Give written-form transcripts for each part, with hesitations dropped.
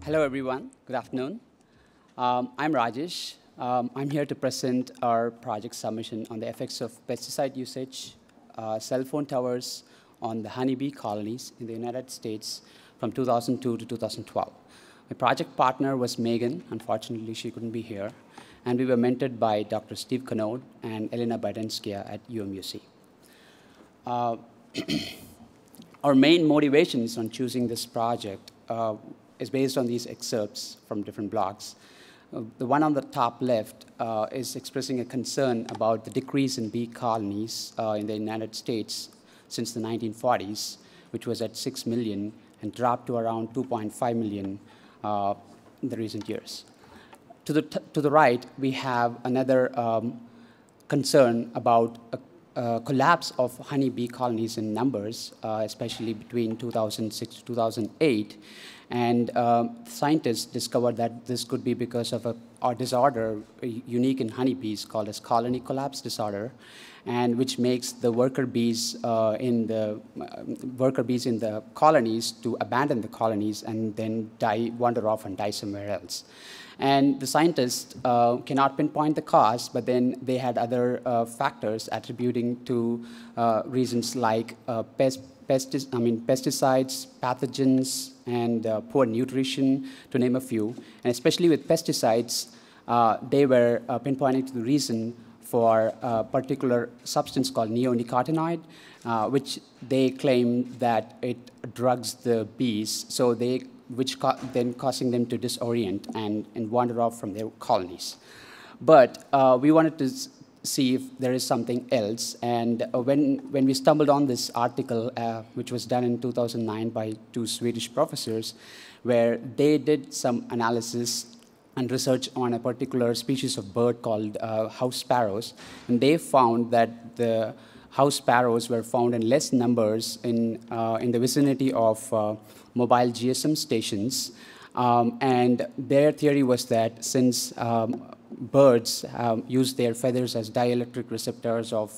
Hello, everyone. Good afternoon. I'm Rajesh. I'm here to present our project submission on the effects of pesticide usage, cell phone towers on the honeybee colonies in the United States from 2002 to 2012. My project partner was Megan. Unfortunately, she couldn't be here. And we were mentored by Dr. Steve Conode and Elena Bidenskia at UMUC. Our main motivations on choosing this project is based on these excerpts from different blogs. The one on the top left is expressing a concern about the decrease in bee colonies in the United States since the 1940s, which was at 6 million and dropped to around 2.5 million in the recent years. To the right, we have another concern about a collapse of honeybee colonies in numbers, especially between 2006 to 2008. And scientists discovered that this could be because of a disorder unique in honeybees called as colony collapse disorder, and which makes the worker bees in the colonies to abandon the colonies and then wander off and die somewhere else. And the scientists cannot pinpoint the cause, but then they had other factors attributing to reasons like pesticides, pathogens, and poor nutrition, to name a few. And especially with pesticides, they were pinpointing to the reason for a particular substance called neonicotinoid, which they claim that it drugs the bees, so then causing them to disorient and wander off from their colonies. But we wanted to see if there is something else. And when we stumbled on this article, which was done in 2009 by two Swedish professors, where they did some analysis and research on a particular species of bird called house sparrows, and they found that the house sparrows were found in less numbers in the vicinity of mobile GSM stations. And their theory was that since birds use their feathers as dielectric receptors of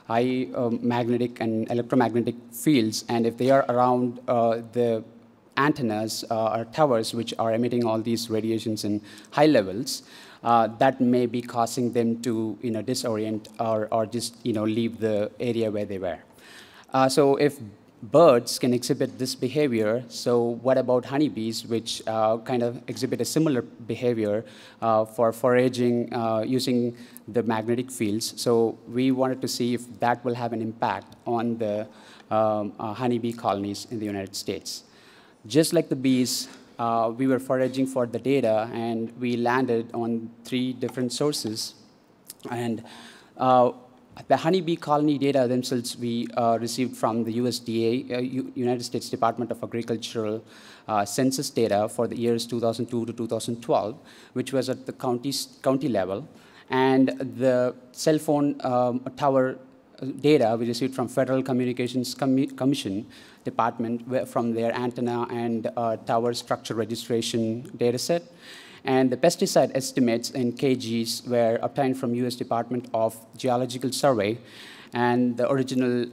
high magnetic and electromagnetic fields, and if they are around the antennas or towers which are emitting all these radiations in high levels, that may be causing them to disorient or just leave the area where they were. So if birds can exhibit this behavior, so what about honeybees, which kind of exhibit a similar behavior for foraging using the magnetic fields? So we wanted to see if that will have an impact on the honeybee colonies in the United States. Just like the bees, we were foraging for the data, and we landed on 3 different sources. And the honeybee colony data themselves we received from the USDA, United States Department of Agricultural census data for the years 2002 to 2012, which was at the county level. And the cell phone tower data we received from Federal Communications Commission Department from their antenna and tower structure registration data set. And the pesticide estimates in kgs were obtained from US Department of Geological Survey. And the original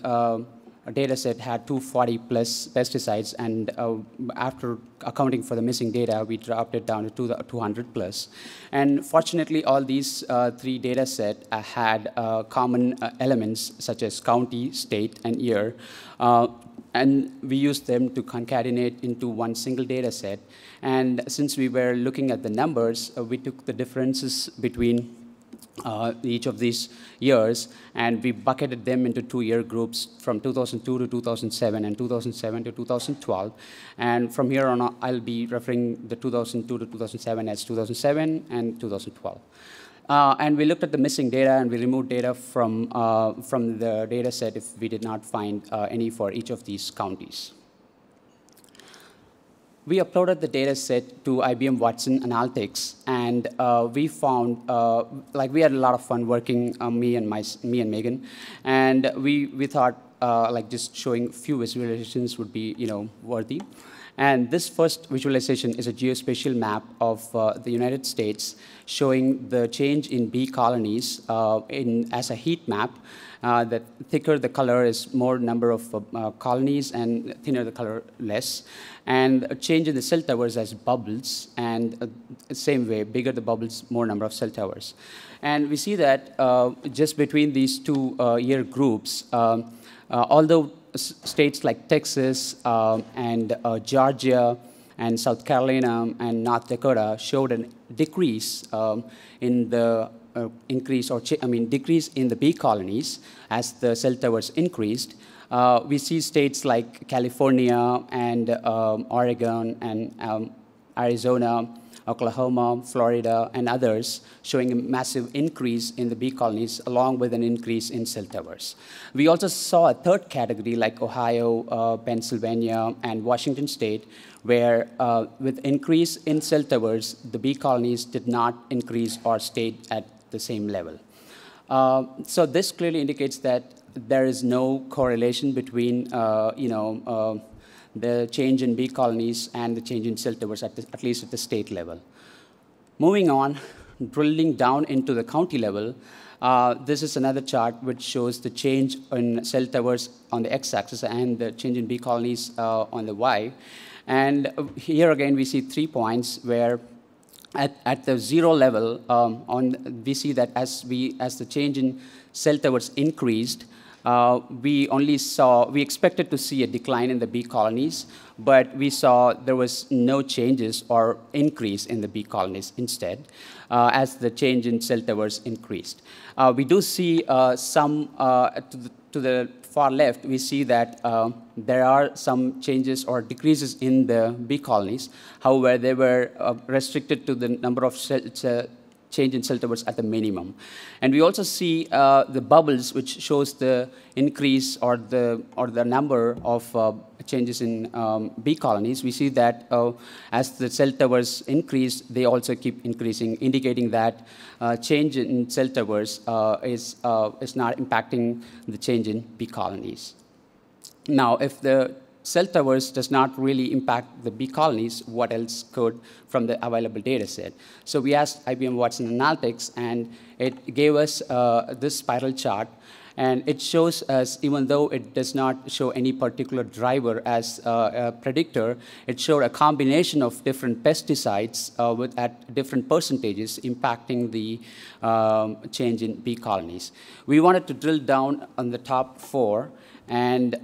data set had 240 plus pesticides. And after accounting for the missing data, we dropped it down to 200 plus. And fortunately, all these 3 data sets had common elements such as county, state, and year. And we used them to concatenate into one single data set. And since we were looking at the numbers, we took the differences between each of these years, and we bucketed them into 2-year groups from 2002 to 2007 and 2007 to 2012. And from here on, I'll be referring the 2002 to 2007 as 2007 and 2012. And we looked at the missing data, and we removed data from the data set if we did not find any for each of these counties. We uploaded the data set to IBM Watson Analytics, and we found, we had a lot of fun working, me and Megan, and we thought just showing a few visualizations would be, worthy. And this first visualization is a geospatial map of the United States showing the change in bee colonies as a heat map. The thicker the color is more number of colonies, and thinner the color less. And a change in the cell towers as bubbles, and same way, bigger the bubbles, more number of cell towers. And we see that just between these two year groups, although states like Texas and Georgia and South Carolina and North Dakota showed a decrease in the decrease in the bee colonies as the cell towers increased. We see states like California and Oregon and Arizona, Oklahoma, Florida, and others showing a massive increase in the bee colonies along with an increase in cell towers. We also saw a third category like Ohio, Pennsylvania, and Washington State, where with increase in cell towers, the bee colonies did not increase or stayed at the same level. So this clearly indicates that there is no correlation between the change in bee colonies and the change in cell towers, at least at the state level. Moving on, drilling down into the county level, this is another chart which shows the change in cell towers on the x-axis and the change in bee colonies on the y. And here again, we see 3 points where at the 0 level, we see that as the change in cell towers increased, we expected to see a decline in the bee colonies, but we saw there was no changes or increase in the bee colonies instead, as the change in cell towers increased. We do see some, to the far left, we see that there are some changes or decreases in the bee colonies. However, they were restricted to the number of change in cell towers at the minimum. And we also see the bubbles, which shows the increase or the number of changes in bee colonies. We see that as the cell towers increase, they also keep increasing, indicating that change in cell towers is not impacting the change in bee colonies. Now, if the cell towers does not really impact the bee colonies, what else could from the available data set? So we asked IBM Watson Analytics, and it gave us this spiral chart. And it shows us, even though it does not show any particular driver as a predictor, it showed a combination of different pesticides at different percentages impacting the change in bee colonies. We wanted to drill down on the top 4, and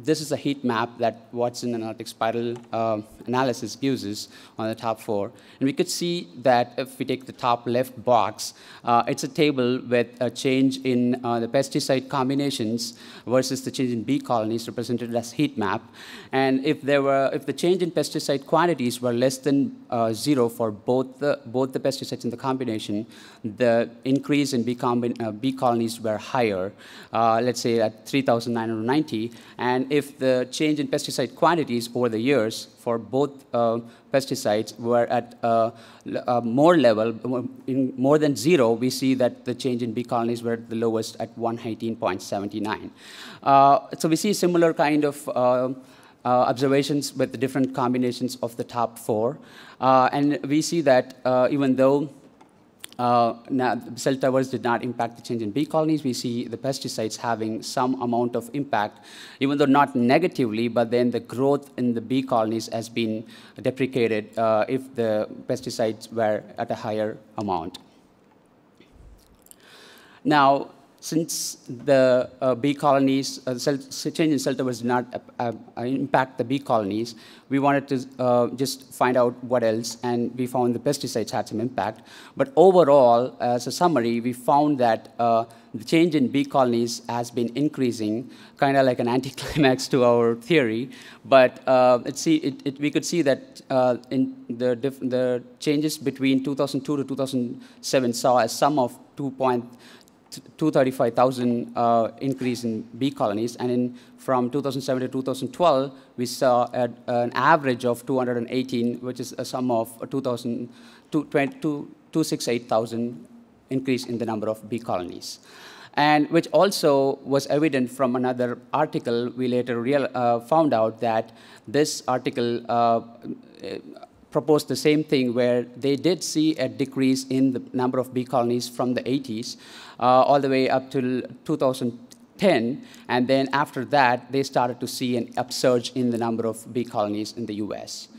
this is a heat map that Watson Analytics spiral analysis gives us on the top 4. And we could see that if we take the top left box, it's a table with a change in the pesticide combinations versus the change in bee colonies represented as heat map. And if the change in pesticide quantities were less than 0 for both the pesticides in the combination, the increase in bee colonies were higher, let's say at 3,990. And if the change in pesticide quantities over the years for both pesticides were at more level, in more than 0, we see that the change in bee colonies were the lowest at 118.79. So we see similar kind of observations with the different combinations of the top 4. And we see that even though now, cell towers did not impact the change in bee colonies, we see the pesticides having some amount of impact, even though not negatively, but then the growth in the bee colonies has been deprecated if the pesticides were at a higher amount. Now, since the bee colonies, change in cell towers did not impact the bee colonies, we wanted to just find out what else, and we found the pesticides had some impact. But overall, as a summary, we found that the change in bee colonies has been increasing, kind of like an anticlimax to our theory. But we could see that in the changes between 2002 to 2007 saw a sum of 235,000 increase in bee colonies, and from 2007 to 2012, we saw an average of 218, which is a sum of 268,000 increase in the number of bee colonies. and which also was evident from another article. We later found out that this article proposed the same thing, where they did see a decrease in the number of bee colonies from the 80s all the way up till 2010, and then after that, they started to see an upsurge in the number of bee colonies in the US.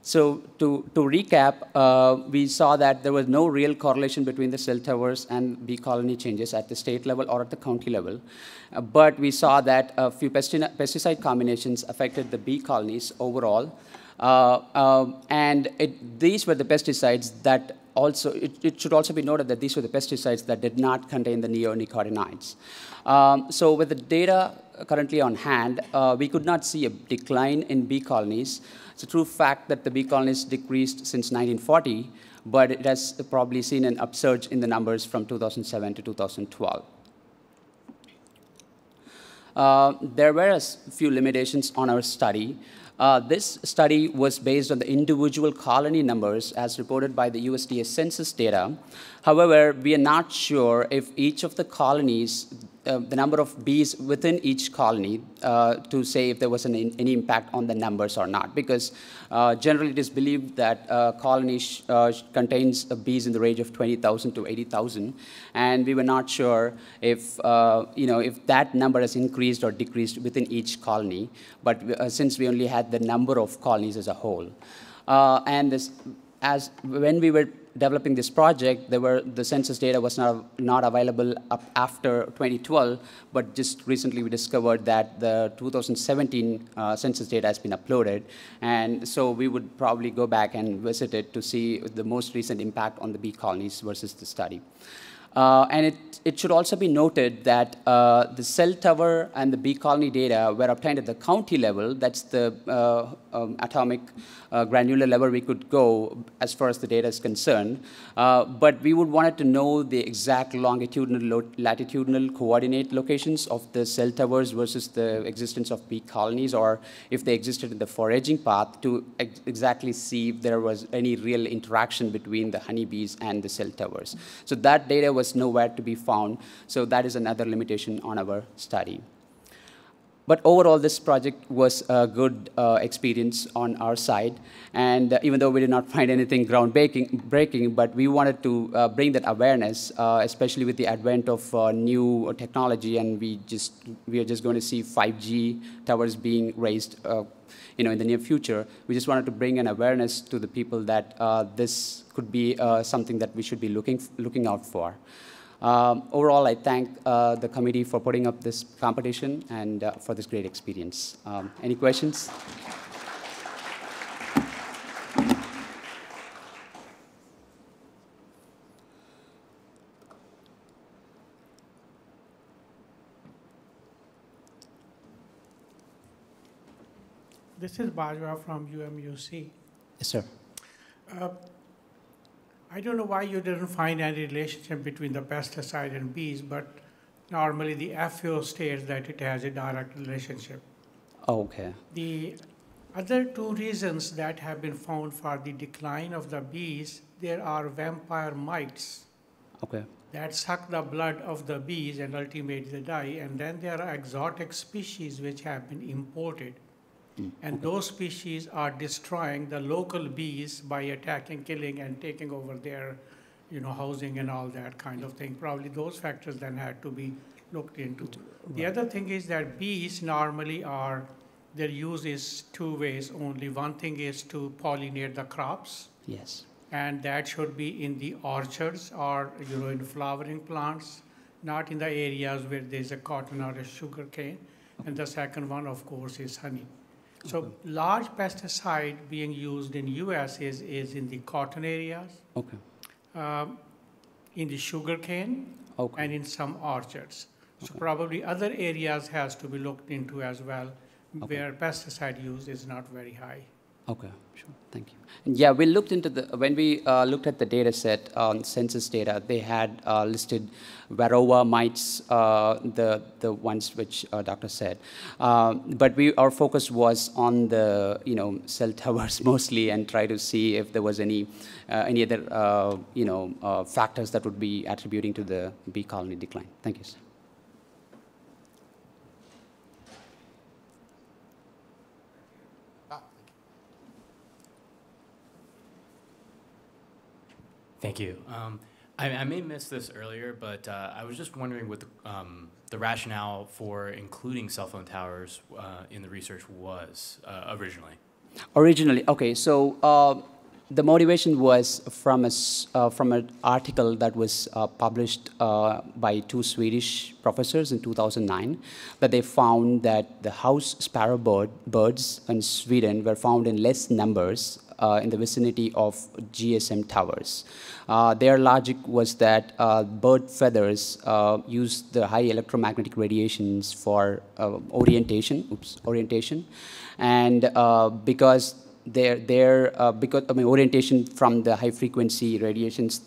So to recap, we saw that there was no real correlation between the cell towers and bee colony changes at the state level or at the county level. But we saw that a few pesticide combinations affected the bee colonies overall. And these were the pesticides that also, it should also be noted that these were the pesticides that did not contain the neonicotinoids. So with the data currently on hand, we could not see a decline in bee colonies. It's a true fact that the bee colonies decreased since 1940, but it has probably seen an upsurge in the numbers from 2007 to 2012. There were a few limitations on our study. This study was based on the individual colony numbers as reported by the USDA census data. However, we are not sure if each of the colonies, the number of bees within each colony, to say if there was any impact on the numbers or not, because generally it is believed that colony contains bees in the range of 20,000 to 80,000, and we were not sure if if that number has increased or decreased within each colony. But since we only had the number of colonies as a whole, and when we were developing this project, the census data was not available up after 2012, but just recently we discovered that the 2017 census data has been uploaded, and so we would probably go back and visit it to see the most recent impact on the bee colonies versus the study. And it should also be noted that the cell tower and the bee colony data were obtained at the county level. That's the atomic granular level we could go as far as the data is concerned. But we would wanted to know the exact longitudinal, latitudinal coordinate locations of the cell towers versus the existence of bee colonies, or if they existed in the foraging path, to exactly see if there was any real interaction between the honeybees and the cell towers. So that data was nowhere to be found, so that is another limitation on our study. But overall, this project was a good experience on our side, and even though we did not find anything groundbreaking, but we wanted to bring that awareness, especially with the advent of new technology, and we are just going to see 5G towers being raised in the near future. We just wanted to bring an awareness to the people that this could be something that we should be looking out for. Overall, I thank the committee for putting up this competition and for this great experience. Any questions? This is Bajwa from UMUC. Yes, sir. I don't know why you didn't find any relationship between the pesticide and bees, but normally the FAO states that it has a direct relationship. Okay. The other two reasons that have been found for the decline of the bees, there are vampire mites. Okay. That suck the blood of the bees and ultimately they die. And then there are exotic species which have been imported. And those species are destroying the local bees by attacking, killing, and taking over their, housing and all that kind of thing. Probably those factors then had to be looked into. Right. The other thing is that bees normally their use is two ways only. One thing is to pollinate the crops. Yes. And that should be in the orchards or, in flowering plants, not in the areas where there's a cotton or a sugar cane. And the second one, of course, is honey. So large pesticide being used in US is in the cotton areas, in the sugar cane, and in some orchards. So probably other areas has to be looked into as well, where pesticide use is not very high. Okay, sure. Thank you. Yeah, we looked into when we looked at the data set on census data, they had listed varroa mites, the ones which doctor said. But our focus was on the, cell towers mostly, and try to see if there was any other, factors that would be attributing to the bee colony decline. Thank you, sir. Thank you. I may have missed this earlier, but I was just wondering what the rationale for including cell phone towers in the research was originally. Originally, okay. So the motivation was from an article that was published by 2 Swedish professors in 2009, that they found that the house sparrow birds in Sweden were found in less numbers in the vicinity of GSM towers. Their logic was that bird feathers use the high electromagnetic radiations for orientation, and because orientation from the high frequency radiations,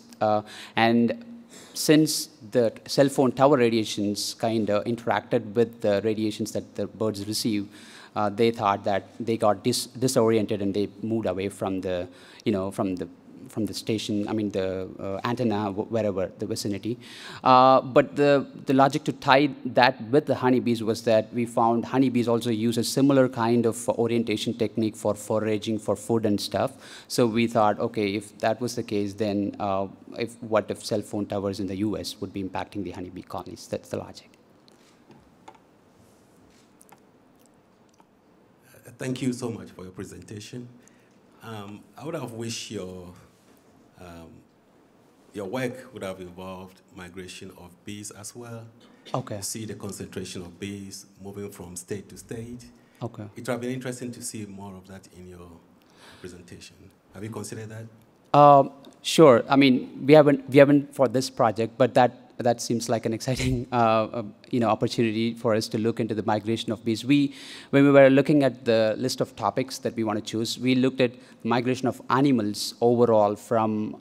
and since the cell phone tower radiations kind of interacted with the radiations that the birds receive, they thought that they got disoriented and they moved away from the, from the station, the antenna, wherever, the vicinity. But the logic to tie that with the honeybees was that we found honeybees also use a similar kind of orientation technique for foraging for food and stuff. So we thought, okay, if that was the case, then what if cell phone towers in the US would be impacting the honeybee colonies? That's the logic. Thank you so much for your presentation. I would have wished your work would have involved migration of bees as well. Okay. See the concentration of bees moving from state to state. Okay. It would have been interesting to see more of that in your presentation. Have you considered that? Sure. We haven't for this project, but that seems like an exciting opportunity for us to look into the migration of bees. When we were looking at the list of topics that we want to choose, we looked at migration of animals overall from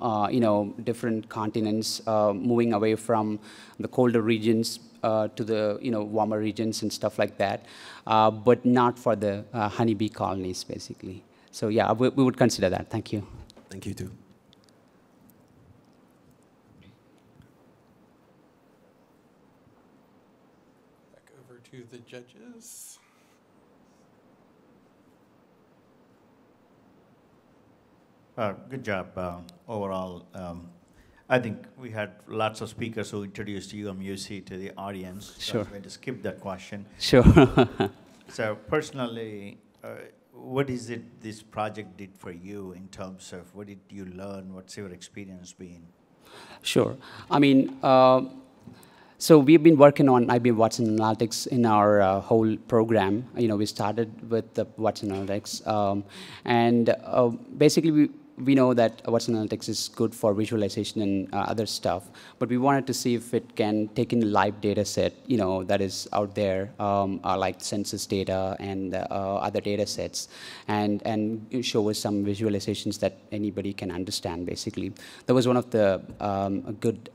different continents, moving away from the colder regions to the warmer regions and stuff like that, but not for the honeybee colonies, basically. So yeah, we would consider that. Thank you. Thank you too. To the judges. Good job overall. I think we had lots of speakers who introduced UMUC to the audience. Sure. I'm going to skip that question. Sure. So personally, what is it this project did for you in terms of what did you learn? What's your experience been? Sure. So we've been working on IBM Watson Analytics in our whole program. We started with the Watson Analytics, and basically we know that Watson Analytics is good for visualization and other stuff, but we wanted to see if it can take in live data set, that is out there, like census data and other data sets, and show us some visualizations that anybody can understand, basically. That was one of the good,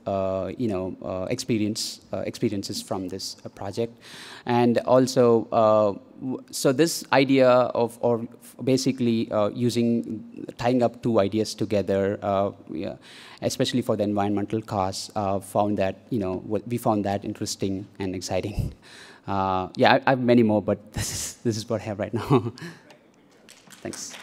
experiences from this project. And also, so this idea of basically tying up two ideas together, especially for the environmental costs, found that we found that interesting and exciting. Yeah, I have many more, but this is what I have right now. Thanks.